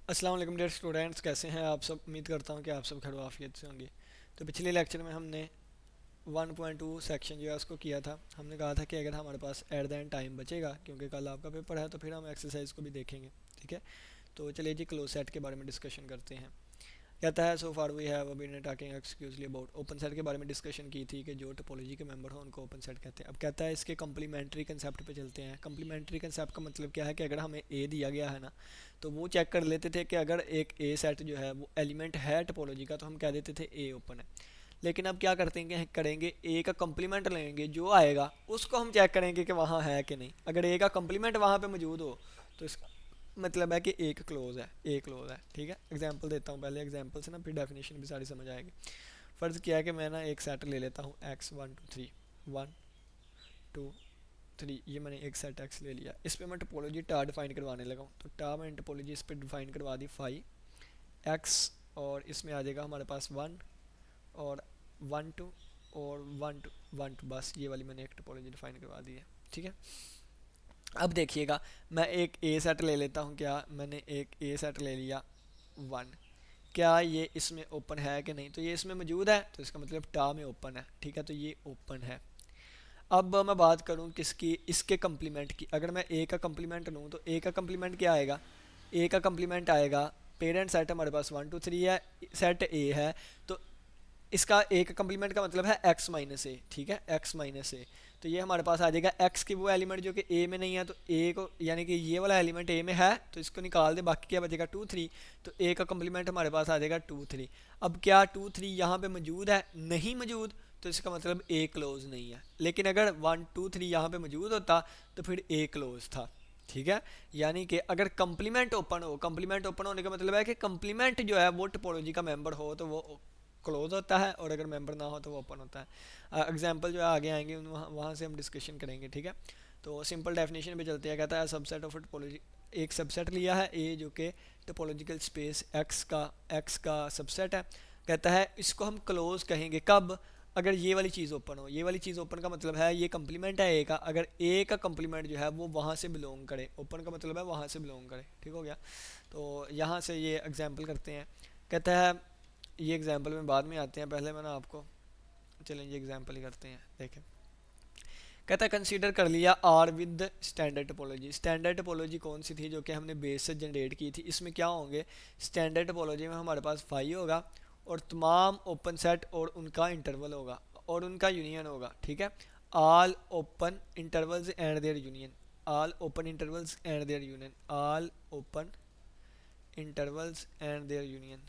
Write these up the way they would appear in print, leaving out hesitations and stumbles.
अस्सलाम वालेकुम dear students, कैसे हैं आप सब। उम्मीद करता हूं कि आप सब खैर आफियत से होंगे। तो पिछले लेक्चर में हमने 1.2 सेक्शन जो है उसको किया था। हमने कहा था कि अगर हमारे पास एट द एंड टाइम बचेगा, क्योंकि कल आपका पेपर है, तो फिर हम एक्सरसाइज को भी देखेंगे। ठीक है, तो चलिए जी क्लोज सेट के बारे में डिस्कशन करते हैं। कहता है so far we have been talking exclusively about open set के बारे में डिस्कशन की थी कि जो टोपोलॉजी के मेंबर हो उनको ओपन सेट कहते हैं। अब कहता है इसके कम्प्लीमेंट्री कंसेप्ट पे चलते हैं। कम्प्लीमेंट्री कंसेप्ट का मतलब क्या है कि अगर हमें ए दिया गया है ना, तो वो चेक कर लेते थे कि अगर एक ए सेट जो है वो एलिमेंट है टोपोलॉजी का, तो हम कह देते थे ए ओपन है। लेकिन अब क्या करते हैं कि करेंगे ए का कम्प्लीमेंट लेंगे, जो आएगा उसको हम चेक करेंगे कि वहाँ है कि नहीं। अगर ए का कम्प्लीमेंट वहाँ पे मौजूद हो तो इस मतलब है कि एक क्लोज है, ए क्लोज है। ठीक है, एग्जांपल देता हूँ पहले, एग्जांपल से ना फिर डेफिनेशन भी सारी समझ आएगी। फ़र्ज़ किया है कि मैं ना एक सेट ले लेता हूँ एक्स 1 2 3, 1 2 3, ये मैंने एक सेट एक्स ले लिया। इस पर मैं टोपोलॉजी टा डिफाइन करवाने लगा हूँ, तो टा मैंने टोपोलॉजी इस पर डिफाइन करवा दी फाइव एक्स, और इसमें आ जाएगा हमारे पास 1 और 1 2 और 1 2 बस ये वाली मैंने एक टोपोलॉजी डिफाइन करवा दी है। ठीक है, अब देखिएगा, मैं एक ए सेट ले लेता हूँ। क्या मैंने एक ए सेट ले लिया 1, क्या ये इसमें ओपन है कि नहीं। तो ये इसमें मौजूद है, तो इसका मतलब टा में ओपन है। ठीक है, तो ये ओपन है। अब मैं बात करूँ किसकी, इसके कम्प्लीमेंट की। अगर मैं ए का कम्प्लीमेंट लूँ तो ए का कम्प्लीमेंट क्या आएगा, ए का कम्प्लीमेंट आएगा, पेरेंट सेट हमारे पास 1 2 3 है, सेट ए है, तो इसका ए का कम्प्लीमेंट का मतलब है एक्स माइनस ए। ठीक है, एक्स माइनस ए, तो ये हमारे पास आ जाएगा एक्स की वो एलिमेंट जो कि ए में नहीं है, तो ए को यानी कि ये वाला एलिमेंट ए में है, तो इसको निकाल दे, बाकी क्या बचेगा 2 3। तो ए का कम्प्लीमेंट हमारे पास आ जाएगा 2 3। अब क्या 2 3 यहाँ पे मौजूद है, नहीं मौजूद, तो इसका मतलब ए क्लोज नहीं है। लेकिन अगर 1 2 3 यहाँ पे मौजूद होता तो फिर ए क्लोज था। ठीक है, यानी कि अगर कंप्लीमेंट ओपन हो, कंप्लीमेंट ओपन होने का मतलब है कि कंप्लीमेंट जो है वो टोपोलॉजी का मेंबर हो तो वो क्लोज होता है, और अगर मेंबर ना हो तो वो ओपन होता है। एग्जांपल जो है आगे आएंगे, वहाँ से हम डिस्कशन करेंगे। ठीक है, तो सिंपल डेफिनेशन पे चलते हैं। कहता है सबसेट ऑफ टोपोलॉजी, एक सबसेट लिया है ए जो कि टोपोलॉजिकल स्पेस एक्स का सबसेट है। कहता है इसको हम क्लोज कहेंगे कब, अगर ये वाली चीज़ ओपन हो। ये वाली चीज़ ओपन का मतलब है ये कंप्लीमेंट है ए का, अगर ए का कंप्लीमेंट जो है वो वहाँ से बिलोंग करे। ओपन का मतलब है वहाँ से बिलोंग करे। ठीक हो गया, तो यहाँ से ये एग्जांपल करते हैं। कहता है ये एग्जांपल में बाद में आते हैं, पहले मैं ना आपको चलेंगे एग्जांपल ही करते हैं। देखें, कहता है कंसीडर कर लिया R with standard topology. Standard topology कौन सी थी, जो कि हमने बेस से जनरेट की थी। इसमें क्या होंगे, स्टैंडर्ड टोपोलॉजी में हमारे पास फाइव होगा, और तमाम ओपन सेट और उनका इंटरवल होगा और उनका यूनियन होगा। ठीक है, all open intervals and their union, all open intervals and their union, all open intervals and their union,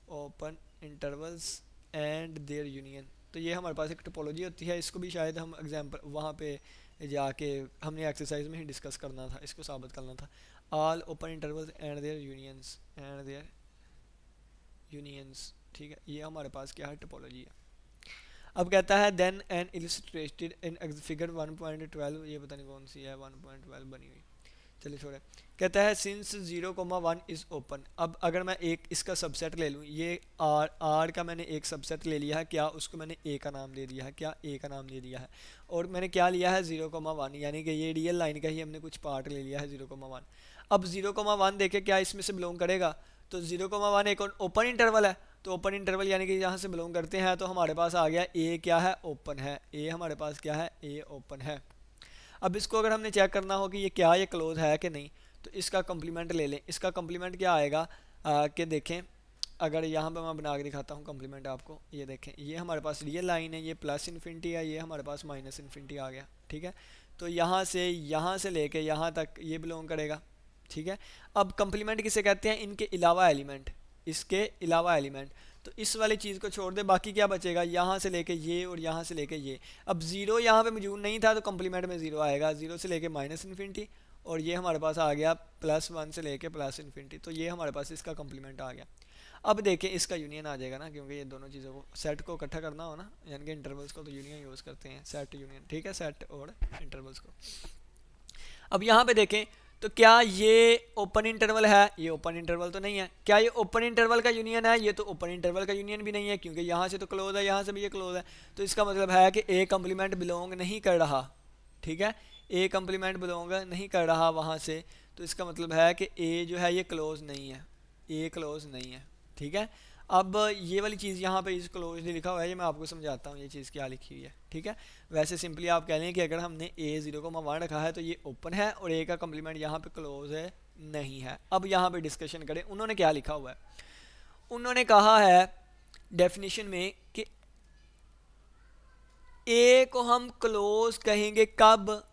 open intervals and their union. तो ये हमारे पास एक टोपोलॉजी होती है। इसको भी शायद हम एग्जाम्पल वहाँ पे जाके हमने एक्सरसाइज में ही डिस्कस करना था, इसको साबित करना था। All open intervals and their unions, and their unions. ठीक है, ये हमारे पास क्या है, टोपोलॉजी है। अब कहता है then an illustrated in figure 1.12, ये पता नहीं कौन सी है 1.12 बनी हुई, चलिए छोड़े। कहता है सिंस 0,1 इज़ ओपन। अब अगर मैं एक इसका सबसेट ले लूँ, ये आर का मैंने एक सबसेट ले लिया है, क्या उसको मैंने ए का नाम दे दिया है, क्या ए का नाम दे दिया है, और मैंने क्या लिया है 0,1, यानी कि ये रियल लाइन का ही हमने कुछ पार्ट ले लिया है 0,1। अब 0,1 देखे क्या इसमें से बिलोंग करेगा, तो 0,1 एक ओपन इंटरवल है, तो ओपन इंटरवल यानी कि यहाँ से बिलोंग करते हैं, तो हमारे पास आ गया ए क्या है, ओपन है। ए हमारे पास क्या है, ए ओपन है। अब इसको अगर हमने चेक करना हो कि ये क्या ये क्लोज है कि नहीं, तो इसका कम्प्लीमेंट ले लें। इसका कम्प्लीमेंट क्या आएगा कि देखें, अगर यहाँ पे मैं बना के दिखाता हूँ कम्प्लीमेंट आपको, ये देखें, ये हमारे पास रियल लाइन है, ये प्लस इन्फिनिटी है, ये हमारे पास माइनस इन्फिनिटी आ गया। ठीक है, तो यहाँ से लेके यहाँ तक ये बिलोंग करेगा। ठीक है, अब कम्प्लीमेंट किसे कहते हैं, इनके अलावा एलिमेंट, इसके अलावा एलिमेंट। तो इस वाली चीज़ को छोड़ दे, बाकी क्या बचेगा, यहाँ से लेके ये और यहाँ से लेके ये। अब ज़ीरो यहाँ पे मौजूद नहीं था, तो कम्प्लीमेंट में ज़ीरो आएगा, ज़ीरो से लेके माइनस इन्फिनिटी, और ये हमारे पास आ गया +1 से लेके प्लस इन्फिनिटी। तो ये हमारे पास इसका कम्प्लीमेंट आ गया। अब देखें इसका यूनियन आ जाएगा ना, क्योंकि ये दोनों चीज़ों को सेट को इकट्ठा करना हो ना, यानी कि इंटरवल्स को, तो यूनियन यूज़ करते हैं, सेट यूनियन। ठीक है, सेट और इंटरवल्स को। अब यहाँ पे देखें, तो क्या ये ओपन इंटरवल है, ये ओपन इंटरवल तो नहीं है। क्या ये ओपन इंटरवल का यूनियन है, ये तो ओपन इंटरवल का यूनियन भी नहीं है, क्योंकि यहाँ से तो क्लोज है, यहाँ से भी ये क्लोज है। तो इसका मतलब है कि ए कम्प्लीमेंट बिलोंग नहीं कर रहा। ठीक है, ए कम्प्लीमेंट बिलोंग नहीं कर रहा वहाँ से, तो इसका मतलब है कि ए जो है ये क्लोज नहीं है, ए क्लोज नहीं है। ठीक है, अब ये वाली चीज़ यहाँ पे इस क्लोज लिखा हुआ है, ये मैं आपको समझाता हूँ ये चीज़ क्या लिखी हुई है। ठीक है, वैसे सिंपली आप कह लें कि अगर हमने ए 0,1 रखा है तो ये ओपन है और ए का कम्प्लीमेंट यहाँ पे क्लोज है नहीं है। अब यहाँ पे डिस्कशन करें उन्होंने क्या लिखा हुआ है। उन्होंने कहा है डेफिनेशन में कि ए को हम क्लोज कहेंगे कब,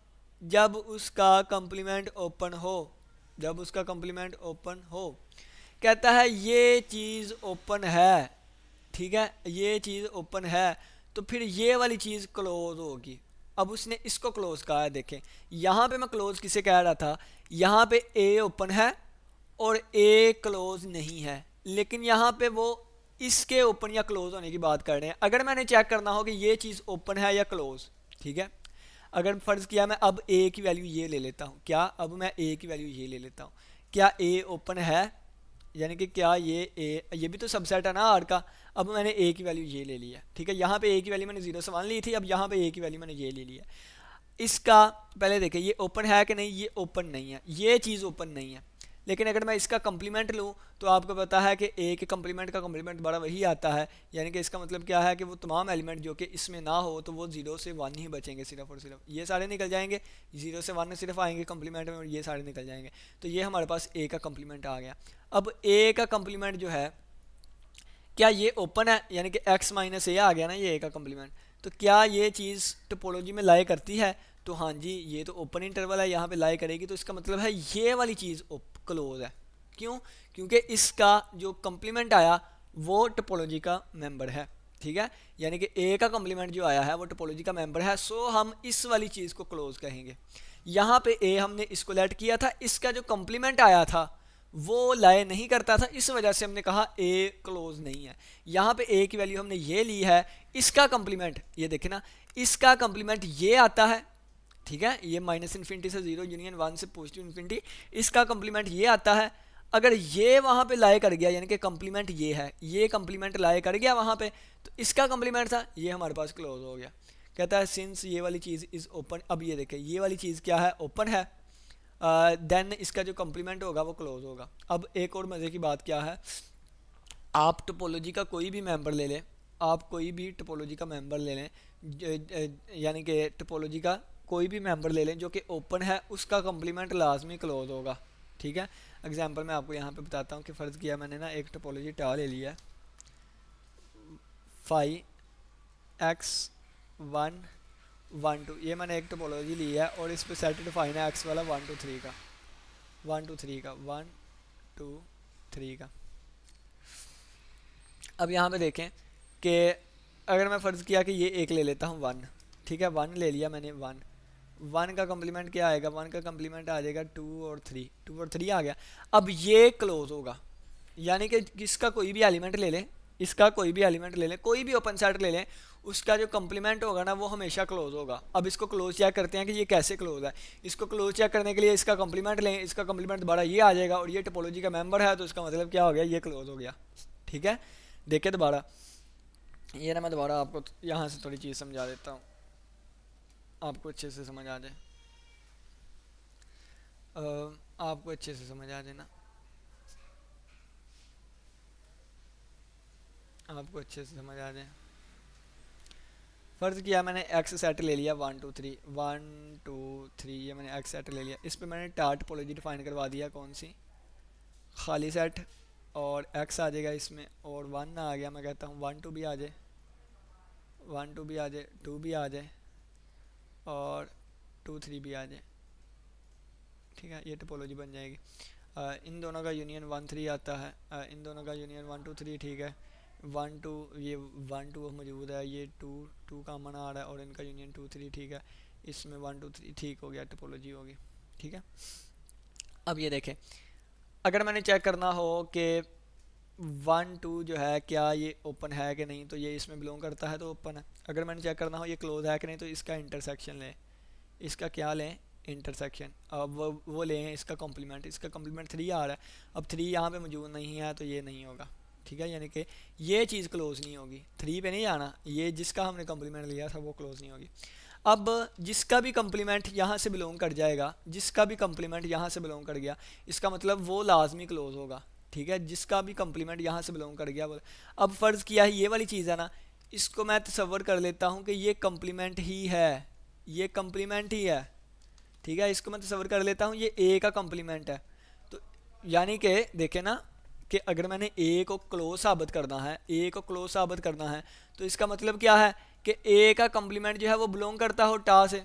जब उसका कम्प्लीमेंट ओपन हो, जब उसका कम्प्लीमेंट ओपन हो। कहता है ये चीज़ ओपन है, ठीक है, ये चीज़ ओपन है तो फिर ये वाली चीज़ क्लोज होगी। अब उसने इसको क्लोज कहा है, देखें यहाँ पे मैं क्लोज किसे कह रहा था, यहाँ पे ए ओपन है और ए क्लोज नहीं है, लेकिन यहाँ पे वो इसके ओपन या क्लोज होने की बात कर रहे हैं। अगर मैंने चेक करना हो कि ये चीज़ ओपन है या क्लोज, ठीक है, अगर फ़र्ज़ किया मैं अब ए की वैल्यू ये ले लेता हूँ, क्या अब मैं ए की वैल्यू ये ले लेता हूँ, क्या ए ओपन है, यानी कि क्या ये ए, ये भी तो सबसेट है ना आर का। अब मैंने ए की वैल्यू ये ले ली है, ठीक है, यहाँ पे ए की वैल्यू मैंने 0 से 1 ली थी, अब यहाँ पे ए की वैल्यू मैंने ये ले ली है। इसका पहले देखें ये ओपन है कि नहीं, ये ओपन नहीं है, ये चीज़ ओपन नहीं है। लेकिन अगर मैं इसका कम्प्लीमेंट लूँ तो आपको पता है कि ए के कम्प्लीमेंट का कम्प्लीमेंट बड़ा वही आता है, यानी कि इसका मतलब क्या है कि वो तमाम एलिमेंट जो कि इसमें ना हो तो वो 0 से 1 ही बचेंगे सिर्फ और सिर्फ, ये सारे निकल जाएंगे, 0 से 1 सिर्फ आएंगे कम्प्लीमेंट में और ये सारे निकल जाएंगे। तो ये हमारे पास ए का कम्प्लीमेंट आ गया। अब ए का कम्प्लीमेंट जो है क्या ये ओपन है, यानी कि x माइनस ए आ गया ना ये ए का कम्प्लीमेंट, तो क्या ये चीज़ टोपोलॉजी में लाई करती है, तो हाँ जी ये तो ओपन इंटरवल है, यहाँ पे लाई करेगी, तो इसका मतलब है ये वाली चीज़ क्लोज है। क्यों, क्योंकि इसका जो कम्प्लीमेंट आया वो टोपोलॉजी का मेंबर है। ठीक है, यानी कि ए का कम्प्लीमेंट जो आया है वो टोपोलॉजी का मेंबर है, सो हम इस वाली चीज़ को क्लोज कहेंगे। यहाँ पे ए हमने इसको लेट किया था, इसका जो कम्प्लीमेंट आया था वो लाए नहीं करता था, इस वजह से हमने कहा ए क्लोज नहीं है। यहाँ पे ए की वैल्यू हमने ये ली है, इसका कम्प्लीमेंट ये देखे ना, इसका कम्प्लीमेंट ये आता है, ठीक है, ये माइनस इन्फिनिटी से 0 यूनियन 1 से पॉजिटिव इन्फिनिटी, इसका कम्प्लीमेंट ये आता है। अगर ये वहाँ पे लाए कर गया, यानी कि कम्प्लीमेंट ये है, ये कम्प्लीमेंट लाए कर गया वहाँ पे, तो इसका कम्प्लीमेंट था ये हमारे पास क्लोज हो गया। कहता है सिंस ये वाली चीज़ इज़ ओपन, अब ये देखें ये वाली चीज़ क्या है, ओपन है, देन इसका जो कम्प्लीमेंट होगा वो क्लोज होगा। अब एक और मज़े की बात क्या है, आप टोपोलॉजी का कोई भी मेंबर ले लें, आप कोई भी टोपोलॉजी का मेंबर ले लें, यानी कि टोपोलॉजी का कोई भी मेंबर ले लें जो कि ओपन है, उसका कम्प्लीमेंट लाजमी क्लोज होगा। ठीक है, एग्जांपल मैं आपको यहाँ पे बताता हूँ कि फ़र्ज़ किया मैंने ना एक टोपोलॉजी टा ले लिया है, फाई एक्स 1 1 2, ये मैंने एक टोपोलॉजी ली है और इस पर सेट डिफाइन है एक्स वाला 1 2 3 का, 1 2 3 का, 1 2 3 का। अब यहाँ पे देखें कि अगर मैं फ़र्ज़ किया कि ये एक ले लेता हूँ 1, ठीक है, 1 ले लिया मैंने, 1 का कम्प्लीमेंट क्या आएगा, 1 का कम्प्लीमेंट आ जाएगा 2 और 3, 2 और 3 आ गया। अब ये क्लोज होगा, यानी कि इसका कोई भी एलिमेंट ले लें, इसका कोई भी एलिमेंट ले लें, कोई भी ओपन सेट ले लें, उसका जो कम्प्लीमेंट होगा ना वो हमेशा क्लोज होगा। अब इसको क्लोज चेक करते हैं कि ये कैसे क्लोज है। इसको क्लोज चेक करने के लिए इसका कम्प्लीमेंट लें, इसका कम्प्लीमेंट दोबारा ये आ जाएगा और ये टोपोलॉजी का मेंबर है, तो इसका मतलब क्या हो गया, ये क्लोज हो गया। ठीक है, देखें दोबारा, ये ना मैं दोबारा आपको यहाँ से थोड़ी चीज़ समझा देता हूँ, आपको अच्छे से समझ आ जाए, आपको अच्छे से समझ आ जाए ना, आपको अच्छे से समझ आ जाए। फ़र्ज़ किया मैंने एक्स सेट ले लिया 1 2 3 1 2 3, ये मैंने एक्स सेट ले लिया, इस पर मैंने टार टोपोलॉजी डिफाइन करवा दिया, कौन सी, खाली सेट, और एक्स आ जाएगा इसमें और 1 आ गया, मैं कहता हूँ 1 2 भी आ जाए, 1 2 भी आ जाए, 2 भी आ जाए और 2 3 भी आ जाए। ठीक है, ये टोपोलॉजी बन जाएगी। इन दोनों का यूनियन 1 3 आता है, इन दोनों का यूनियन 1 2 3, ठीक है, 1 2, ये 1 2 मौजूद है, ये 2 2 का मन आ रहा है और इनका यूनियन 2 3, ठीक है, इसमें 1 2 3 ठीक हो गया, टोपोलॉजी होगी। ठीक है, अब ये देखें, अगर मैंने चेक करना हो कि 1 2 जो है क्या ये ओपन है कि नहीं, तो ये इसमें बिलोंग करता है तो ओपन है। अगर मैंने चेक करना हो ये क्लोज है कि नहीं, तो इसका इंटरसेक्शन लें, इसका क्या लें, इंटरसेक्शन। अब वो लें इसका कॉम्प्लीमेंट, इसका कॉम्प्लीमेंट 3 आ रहा है, अब 3 यहाँ पे मौजूद नहीं है तो ये नहीं होगा। ठीक है, यानी कि ये चीज़ क्लोज नहीं होगी, 3 पे नहीं आना, ये जिसका हमने कॉम्प्लीमेंट लिया था वो क्लोज नहीं होगी। अब जिसका भी कम्प्लीमेंट यहाँ से बिलोंग कर जाएगा, जिसका भी कम्प्लीमेंट यहाँ से बिलोंग कर गया, इसका मतलब वो लाजमी क्लोज होगा। ठीक है, जिसका भी कम्प्लीमेंट यहाँ से बिलोंग कर गया वो। अब फ़र्ज़ किया है ये वाली चीज़ है ना, इसको मैं तसव्वुर कर लेता हूँ कि ये कम्प्लीमेंट ही है, ये कम्प्लीमेंट ही है। ठीक है, इसको मैं तसव्वुर कर लेता हूँ ये ए का कम्प्लीमेंट है। तो यानी कि देखें ना कि अगर मैंने ए को क्लोज साबित करना है, ए को क्लोज साबित करना है, तो इसका मतलब क्या है कि ए का कम्प्लीमेंट जो है वो बिलोंग करता हो टा से।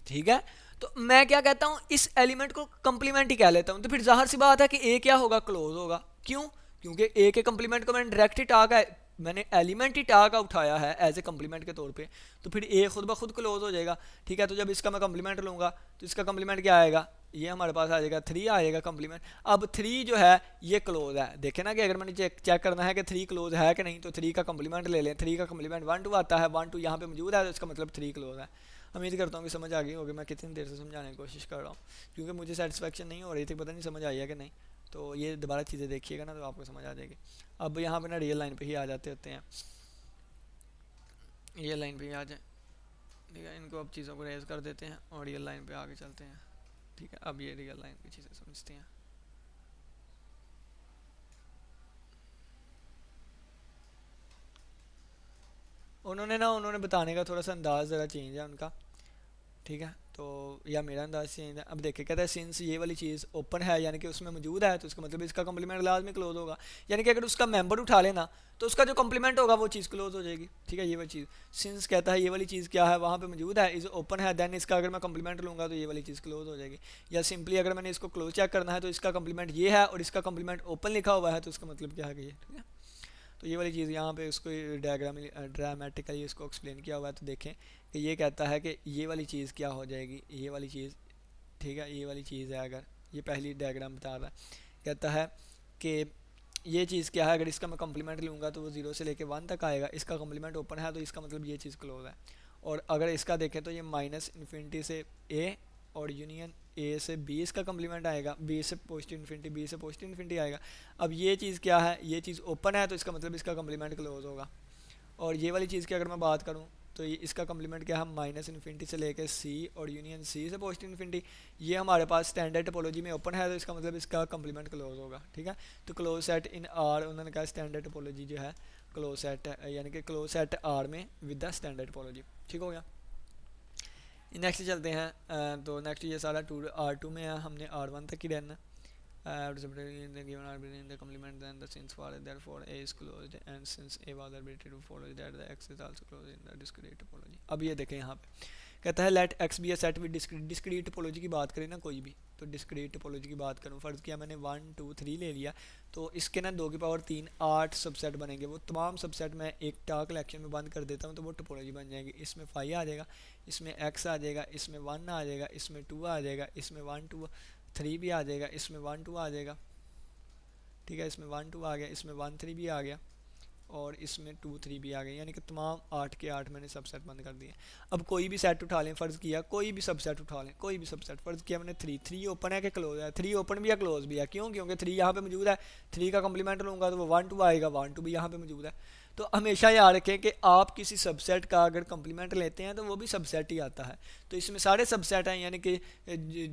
ठीक है, तो मैं क्या कहता हूँ, इस एलिमेंट को कम्प्लीमेंट ही कह लेता हूँ। तो फिर जाहिर सी बात है कि ए क्या होगा, क्लोज होगा। क्यों? क्योंकि ए के कम्प्लीमेंट को मैंने डायरेक्ट ही टा का, मैंने एलिमेंट ही टा का उठाया है एज ए कम्प्लीमेंट के तौर पे, तो फिर ए खुद ब खुद क्लोज हो जाएगा। ठीक है, तो जब इसका मैं कम्प्लीमेंट लूँगा तो इसका कम्प्लीमेंट क्या आएगा, ये हमारे पास आ जाएगा 3 आएगा कम्प्लीमेंट। अब 3 जो है ये क्लोज है। देखे ना कि अगर मैंने चेक करना है कि 3 क्लोज है कि नहीं, तो 3 का कम्प्लीमेंट ले लें। 3 का कम्प्लीमेंट 1 2 आता है, 1 2 यहाँ पे मौजूद है, तो इसका मतलब 3 क्लोज है। उम्मीद करता हूँ कि समझ आ गई होगी। मैं कितनी देर से समझाने की कोशिश कर रहा हूँ, क्योंकि मुझे सेटिस्फेक्शन नहीं हो रही थी, पता नहीं समझ आई है कि नहीं। तो ये दोबारा चीज़ें देखिएगा ना तो आपको समझ आ जाएगी। अब यहाँ पे ना रियल लाइन पे ही आ जाते होते हैं, रियल लाइन पे ही आ जाए। ठीक है, इनको अब चीज़ों को रेज कर देते हैं और रियल लाइन पे आगे चलते हैं। ठीक है, अब ये रियल लाइन की चीज़ें समझते हैं। उन्होंने बताने का थोड़ा सा अंदाज़ ज़रा चेंज है उनका। ठीक है, तो या मेरा अंदाज चेंज है। अब देखिए, कहता है सिंस ये वाली चीज़ ओपन है यानी कि उसमें मौजूद है, तो इसका मतलब इसका कम्प्लीमेंट लाजमी क्लोज होगा। यानी कि अगर उसका मेंबर उठा लेना तो उसका जो कम्प्लीमेंट होगा वो चीज़ क्लोज हो जाएगी। ठीक है, ये वाली चीज़ सिंस कहता है ये वाली चीज़ क्या है, वहाँ पे मौजूद है, इज ओपन है, देन इसका अगर मैं कम्प्लीमेंट लूँगा तो ये वाली चीज़ क्लोज हो जाएगी। या सिंपली अगर मैंने इसको क्लोज चेक करना है तो इसका कम्प्लीमेंट ये है और इसका कम्प्लीमेंट ओपन लिखा हुआ है, तो इसका मतलब क्या है कि ये। ठीक है, तो ये वाली चीज़ यहाँ पे उसको ड्रामेटिकली इसको एक्सप्लेन किया हुआ है। तो देखें कि ये कहता है कि ये वाली चीज़ क्या हो जाएगी, ये वाली चीज़। ठीक है, ये वाली चीज़ है, अगर ये पहली डायग्राम बता रहा है, कहता है कि ये चीज़ क्या है, अगर इसका मैं कम्प्लीमेंट लूँगा तो वो 0 से लेके 1 तक आएगा, इसका कम्प्लीमेंट ओपन है, तो इसका मतलब ये चीज़ क्लोज है। और अगर इसका देखें तो ये माइनस इन्फिनिटी से ए और यूनियन ए से बी इसका कम्प्लीमेंट आएगा, बी से पॉजिटिव इन्फिनिटी, बी से पॉजिटिव इन्फिनिटी आएगा। अब ये चीज़ क्या है, ये चीज़ ओपन है, तो इसका मतलब इसका कम्प्लीमेंट क्लोज होगा। और ये वाली चीज़ की अगर मैं बात करूँ तो ये इसका कम्प्लीमेंट क्या है, माइनस इन्फिनिटी से लेकर सी और यूनियन सी से पॉजिटिव इन्फिनिटी। ये हमारे पास स्टैंडर्ड टोपोलॉजी में ओपन है, तो इसका मतलब इसका कम्प्लीमेंट क्लोज होगा। ठीक है, तो क्लोज सेट इन आर, उन्होंने कहा स्टैंडर्ड टोपोलॉजी जो है क्लोज सेट है, यानी कि क्लोज सेट आर में विद द स्टैंडर्ड टोपोलॉजी। ठीक हो गया, नेक्स्ट चलते हैं। तो नेक्स्ट ये सारा R2 में है, हमने R1 तक ही रहना। in the given arbitrary in the complement then the since for therefore a is closed and since a was arbitrary to follow that the x is also closed in the discrete topology। अब ये देखें यहाँ पे कहता है let X be a set with discrete topology की बात करें ना कोई भी, तो डिस्क्रीट टोपोलॉजी की बात करूँ, फ़र्ज़ किया मैंने 1 2 3 ले लिया, तो इसके ना 2 की पावर 3 8 सबसेट बनेंगे। वो तमाम सबसेट मैं एक टा कलेक्शन में बंद कर देता हूँ, तो वो टोपोलॉजी बन जाएगी। इसमें 5 आ जाएगा, इसमें x आ जाएगा, इसमें 1 आ जाएगा, इसमें 2 आ जाएगा, इसमें 1 2 3 भी आ जाएगा, इसमें 1 2 आ जाएगा। ठीक है, इसमें 1 2 आ गया, इसमें 1 3 भी आ गया और इसमें 2 3 भी आ गए, यानी कि तमाम 8 के 8 मैंने सबसेट बंद कर दिए। अब कोई भी सेट उठा लें, फ़र्ज़ किया कोई भी सबसेट उठा लें, कोई भी सबसेट, फ़र्ज़ किया मैंने 3 ओपन है कि क्लोज है, 3 ओपन भी है क्लोज भी है। क्यों? क्योंकि 3 यहाँ पे मौजूद है, 3 का कम्प्लीमेंट लूँगा तो वो 1 2 आएगा, 1 2 भी यहाँ पे मौजूद है। तो हमेशा याद रखें कि आप किसी सबसेट का अगर कम्प्लीमेंट लेते हैं तो वो भी सबसेट ही आता है। तो इसमें सारे सबसेट हैं, यानी कि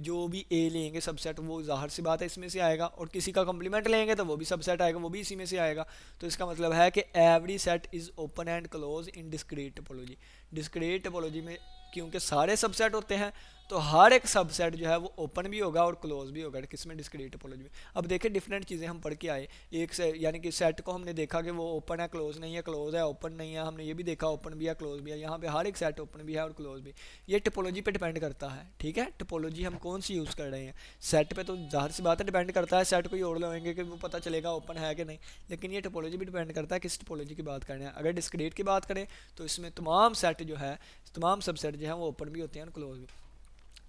जो भी ए लेंगे सबसेट वो ज़ाहिर सी बात है इसमें से आएगा, और किसी का कम्प्लीमेंट लेंगे तो वो भी सबसेट आएगा, वो भी इसी में से आएगा। तो इसका मतलब है कि every set is open and close in discrete topology. Discrete topology में क्योंकि सारे सबसेट होते हैं तो हर एक सबसेट जो है वो ओपन भी होगा और क्लोज भी होगा, किसमें, डिस्क्रीट टोपोलॉजी में। अब देखें डिफरेंट चीज़ें हम पढ़ के आए, एक से यानी कि सेट को हमने देखा कि वो ओपन है, क्लोज नहीं है, क्लोज है, ओपन नहीं है, हमने ये भी देखा ओपन भी है क्लोज भी है। यहाँ पे हर एक सेट ओपन भी है और क्लोज भी। ये टोपोलॉजी पे डिपेंड करता है। ठीक है, टोपोलॉजी हम कौन सी यूज़ कर रहे हैं, सेट पे तो जाहिर सी बात है डिपेंड करता है, सेट को ही ओढ़ लेंगे कि वो पता चलेगा ओपन है कि नहीं, लेकिन ये टोपोलॉजी भी डिपेंड करता है किस टोपोलॉजी की बात कर रहे हैं। अगर डिस्क्रीट की बात करें तो इसमें तमाम सेट जो है, तमाम सबसेट जो है वो ओपन भी होते हैं और क्लोज भी।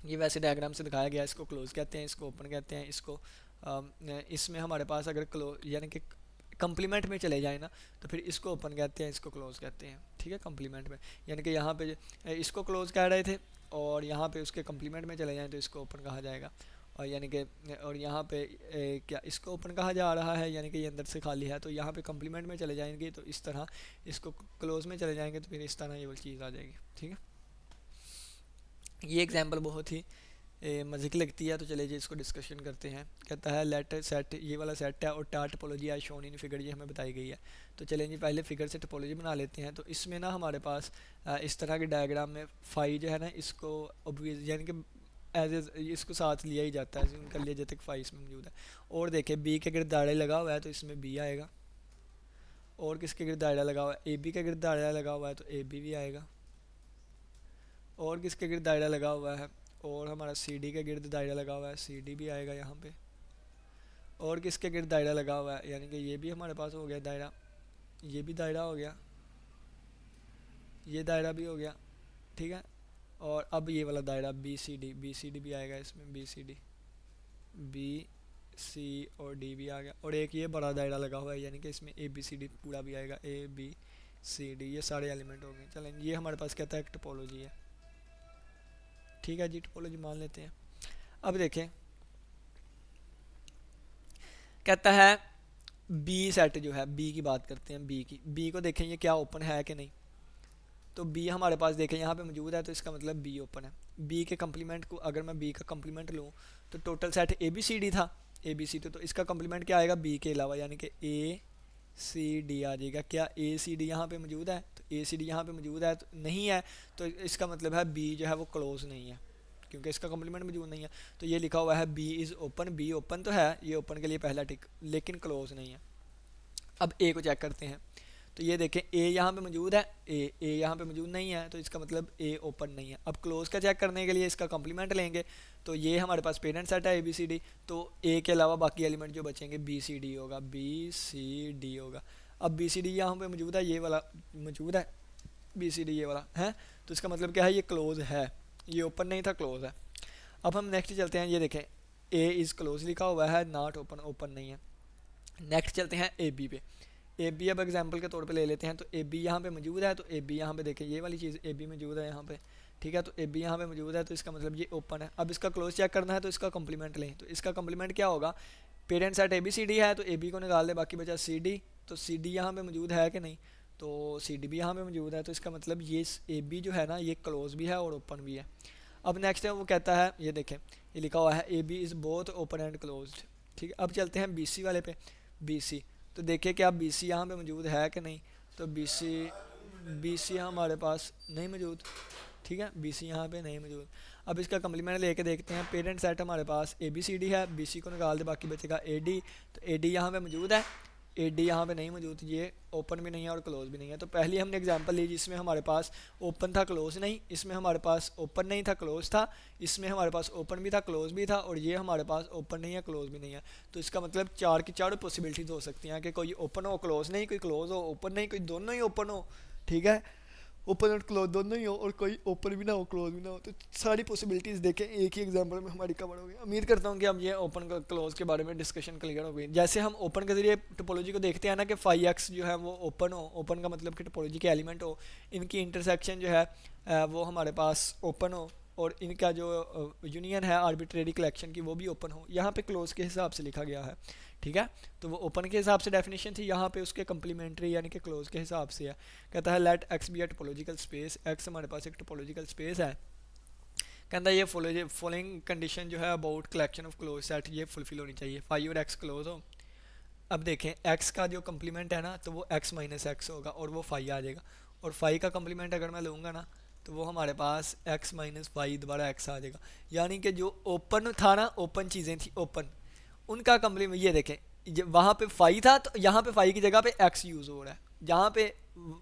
ये वैसे डायग्राम से दिखाया गया, इसको क्लोज कहते हैं, इसको ओपन कहते हैं, इसको इसमें हमारे पास अगर क्लोज यानी कि कम्प्लीमेंट में चले जाए ना तो फिर इसको ओपन कहते हैं, इसको क्लोज कहते हैं। ठीक है, कम्प्लीमेंट में यानी कि यहाँ पे इसको क्लोज कह रहे थे और यहाँ पे उसके कम्प्लीमेंट में चले जाएँ तो इसको ओपन कहा जाएगा। और यानी कि और यहाँ पे क्या इसको ओपन कहा जा रहा है, यानी कि ये अंदर से खाली है, तो यहाँ पे कम्प्लीमेंट में चले जाएंगे तो इस तरह, इसको क्लोज में चले जाएंगे तो फिर इस तरह ये वाली चीज़ आ जाएगी। ठीक है, ये एग्जांपल बहुत ही मजे की लगती है, तो चलिए जी इसको डिस्कशन करते हैं। कहता है लेट सेट, ये वाला सेट है और टार टोपोलॉजी आज शोन इन फिगर, ये हमें बताई गई है। तो चलें जी पहले फिगर से टोपोलॉजी बना लेते हैं। तो इसमें ना हमारे पास इस तरह के डायग्राम में फाई जो है ना, इसको ऑब्वियस यानी कि एज इसको साथ लिया ही जाता है, ज़ूम कर लिया जब तक फाई इसमें मौजूद है। और देखिए बी के गिर्द दायरा लगा हुआ है तो इसमें बी आएगा, और किसके गिर्द दायरा लगा हुआ है, ए बी के गिर्द दायरा लगा हुआ है तो ए बी भी आएगा, और किसके गिर्द दायरा लगा हुआ है, और हमारा सी डी के गिर्द दायरा लगा हुआ है, सी डी भी आएगा यहाँ पे, और किसके गिर्द दायरा लगा हुआ है, यानी कि ये भी हमारे पास हो गया दायरा, ये भी दायरा हो गया, ये दायरा भी हो गया, ठीक है। और अब ये वाला दायरा B C D, B C D भी आएगा इसमें, B C D, B C और डी भी आ गया, और एक ये बड़ा दायरा लगा हुआ है यानी कि इसमें ए बी सी डी पूरा भी आएगा, ए बी सी डी ये सारे एलिमेंट हो गए। चलें ये हमारे पास कहता है एक टोपोलॉजी है, ठीक है जी टोपोलॉजी मान लेते हैं। अब देखें कहता है बी सेट जो है, बी की बात करते हैं, बी की, बी को देखें ये क्या ओपन है कि नहीं। तो बी हमारे पास देखें यहाँ पे मौजूद है तो इसका मतलब बी ओपन है। बी के कम्प्लीमेंट को अगर मैं बी का कम्प्लीमेंट लूँ तो total set A B C D था, ए बी सी तो इसका कम्प्लीमेंट क्या आएगा बी के अलावा, यानी कि ए सी डी आ जाएगा। क्या ए सी डी यहाँ पे मौजूद है, तो ए सी डी यहाँ पे मौजूद है तो नहीं है, तो इसका मतलब है बी जो है वो क्लोज नहीं है क्योंकि इसका कम्प्लीमेंट मौजूद नहीं है। तो ये लिखा हुआ है B is open, B open तो है, ये ओपन के लिए पहला टिक, लेकिन क्लोज नहीं है। अब ए को चेक करते हैं, तो ये देखें ए यहाँ पे मौजूद है, ए यहाँ पे मौजूद नहीं है, तो इसका मतलब ए ओपन नहीं है। अब क्लोज का चेक करने के लिए इसका कम्प्लीमेंट लेंगे, तो ये हमारे पास पेरेंट सेट है ए बी सी डी, तो ए के अलावा बाकी एलिमेंट जो बचेंगे बी सी डी होगा, बी सी डी होगा। अब बी सी डी यहाँ पे मौजूद है, ये वाला मौजूद है बी सी डी ये वाला है, तो इसका मतलब क्या है ये क्लोज है, ये ओपन नहीं था क्लोज है। अब हम नेक्स्ट चलते हैं, ये देखें ए इज़ क्लोज लिखा हुआ है, नॉट ओपन, ओपन नहीं है। नेक्स्ट चलते हैं ए बी पे, ए बी अब एग्जाम्पल के तौर पे ले लेते हैं। तो ए बी यहाँ पे मौजूद है, तो ए बी यहाँ पे देखें ये वाली चीज़ ए बी मौजूद है यहाँ पे, ठीक है। तो ए बी यहाँ पे मौजूद है तो इसका मतलब ये ओपन है। अब इसका क्लोज चेक करना है तो इसका कम्प्लीमेंट लें, तो इसका कम्प्लीमेंट क्या होगा, parent set A B C D है तो ए बी को निकाल दे, बाकी बचा सी डी, तो सी डी यहाँ पे मौजूद है कि नहीं, तो सी डी भी यहाँ पे मौजूद है, तो इसका मतलब ये ए बी जो है ना ये क्लोज भी है और ओपन भी है। अब नेक्स्ट है वो कहता है, ये देखें ये लिखा हुआ है A B is both open and close, ठीक है। अब चलते हैं बी सी वाले पे, बी सी, तो देखिए कि आप बी सी यहाँ पे मौजूद है कि नहीं, तो बी सी हमारे पास नहीं मौजूद, ठीक है, बी सी यहाँ पे नहीं मौजूद। अब इसका कम्प्लीमेंट लेके देखते हैं, पेरेंट सेट हमारे पास ए बी सी डी है, बी सी को निकाल दे बाकी बचेगा ए डी, तो ए डी यहाँ पे मौजूद है, ए डी यहाँ पे नहीं मौजूद, ये ओपन भी नहीं है और क्लोज भी नहीं है। तो पहली हमने एग्जांपल ली जिसमें हमारे पास ओपन था क्लोज नहीं, इसमें हमारे पास ओपन नहीं था क्लोज था, इसमें हमारे पास ओपन भी था क्लोज भी था, और ये हमारे पास ओपन नहीं है क्लोज भी नहीं है। तो इसका मतलब चार की चारों पॉसिबिलिटीज़ हो सकती हैं कि कोई ओपन हो क्लोज नहीं, कोई क्लोज हो ओपन नहीं, कोई दोनों ही ओपन हो, ठीक है, ओपन और क्लोज दोनों ही हो, और कोई ओपन भी ना हो क्लोज भी ना हो। तो सारी पॉसिबिलिटीज़ देखें एक ही एग्जांपल में हमारी कवर हो गई। उम्मीद करता हूँ कि अब ये ओपन क्लोज के बारे में डिस्कशन क्लियर हो गई। जैसे हम ओपन के जरिए टोपोलॉजी को देखते हैं ना कि फाई एक्स जो है वो ओपन हो, ओपन का मतलब कि टोपोलॉजी के एलिमेंट हो, इनकी इंटरसेक्शन जो है वो हमारे पास ओपन हो, और इनका जो यूनियन है आर्बिट्रेरी कलेक्शन की वो भी ओपन हो। यहाँ पे क्लोज के हिसाब से लिखा गया है, ठीक है, तो वो ओपन के हिसाब से डेफिनेशन थी, यहाँ पे उसके कम्प्लीमेंट्री यानी कि क्लोज के हिसाब से है। कहता है let X be a topological space, X हमारे पास एक टोपोलॉजिकल स्पेस है। कहता है ये फॉलोइंग कंडीशन जो है about collection of close set ये फुलफिल होनी चाहिए, फाई और एक्स क्लोज हो। अब देखें एक्स का जो कम्प्लीमेंट है ना तो वो एक्स माइनस एक्स होगा और वो फाई आ जाएगा, और फाई का कम्प्लीमेंट अगर मैं लूँगा ना तो वो हमारे पास एक्स माइनस फाई दोबारा एक्स आ जाएगा। यानी कि जो ओपन था ना, ओपन चीज़ें थी ओपन, उनका कम्प्लीमेंट ये देखें वहाँ पे फाई था तो यहाँ पे फाई की जगह पे एक्स यूज़ हो रहा है, जहाँ पे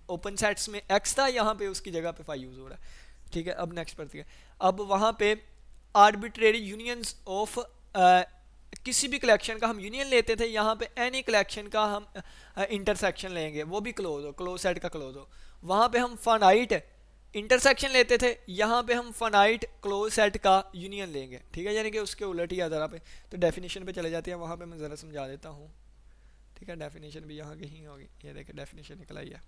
ओपन सेट्स में एक्स था यहाँ पे उसकी जगह पे फाई यूज़ हो रहा है, ठीक है। अब नेक्स्ट पढ़ते हैं। अब वहाँ पे आर्बिट्रेरी यूनियंस ऑफ किसी भी कलेक्शन का हम यूनियन लेते थे, यहाँ पे एनी कलेक्शन का हम इंटरसेक्शन लेंगे वो भी क्लोज हो, क्लोज सेट का क्लोज हो। वहाँ पे हम फाइनाइट इंटरसेक्शन लेते थे, यहाँ पे हम फाइनाइट क्लोज सेट का यूनियन लेंगे, ठीक है, यानी कि उसके उलट ही है ज़रा पे। तो डेफिनेशन पे चले जाते हैं, वहाँ पे मैं ज़रा समझा देता हूँ, ठीक है। डेफिनेशन भी यहाँ की ही होगी, ये देखिए डेफिनेशन निकल आई है,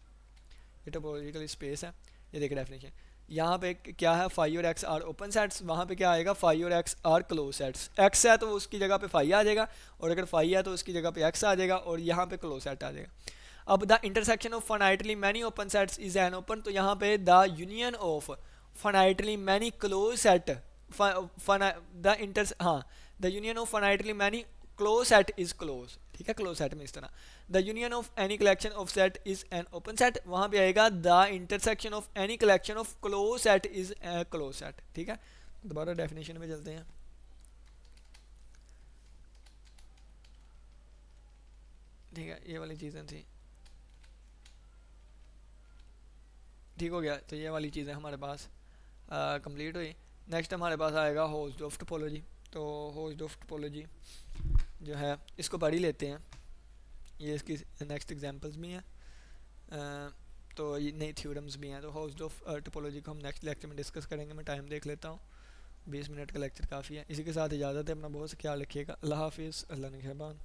ये टोपोलॉजिकल स्पेस है, ये देखिए डेफिनेशन। यहाँ पे क्या है, फाई और एक्स आर ओपन सेट्स, वहाँ पे क्या आएगा, फाई और X are close sets. X है तो उसकी जगह पे फाई आ जाएगा, और अगर फाई है तो उसकी जगह पे एक्स आ जाएगा, और यहाँ पे क्लोज सेट आ जाएगा। अब the intersection of finitely many open sets is an open, तो यहाँ पे the union of finitely many closed set the inter हाँ the union of finitely many closed set is closed, ठीक है, closed set में इस तरह the union of any collection of set is an open set, वहाँ पे आएगा the intersection of any collection of closed set is a closed set, ठीक है। दोबारा डेफिनेशन में चलते हैं। ठीक है, ये वाली चीज़ें थी, ठीक हो गया। तो ये वाली चीज़ें हमारे पास कंप्लीट हुई। नेक्स्ट हमारे पास आएगा होस्टडॉफ टोपोलॉजी। तो होस्टडॉफ टोपोलॉजी जो है इसको पढ़ ही लेते हैं, ये इसकी नेक्स्ट एग्जांपल्स भी हैं, तो ये नई थ्योरम्स भी हैं। तो होस्टडॉफ टोपोलॉजी को हम नेक्स्ट लेक्चर में डिस्कस करेंगे। मैं टाइम देख लेता हूँ, 20 मिनट का लेक्चर काफ़ी है। इसी के साथ इजाज़त है, अपना बहुत सा ख्याल रखिएगा। अल्लाह हाफिज़, अल्लाह निगहबान।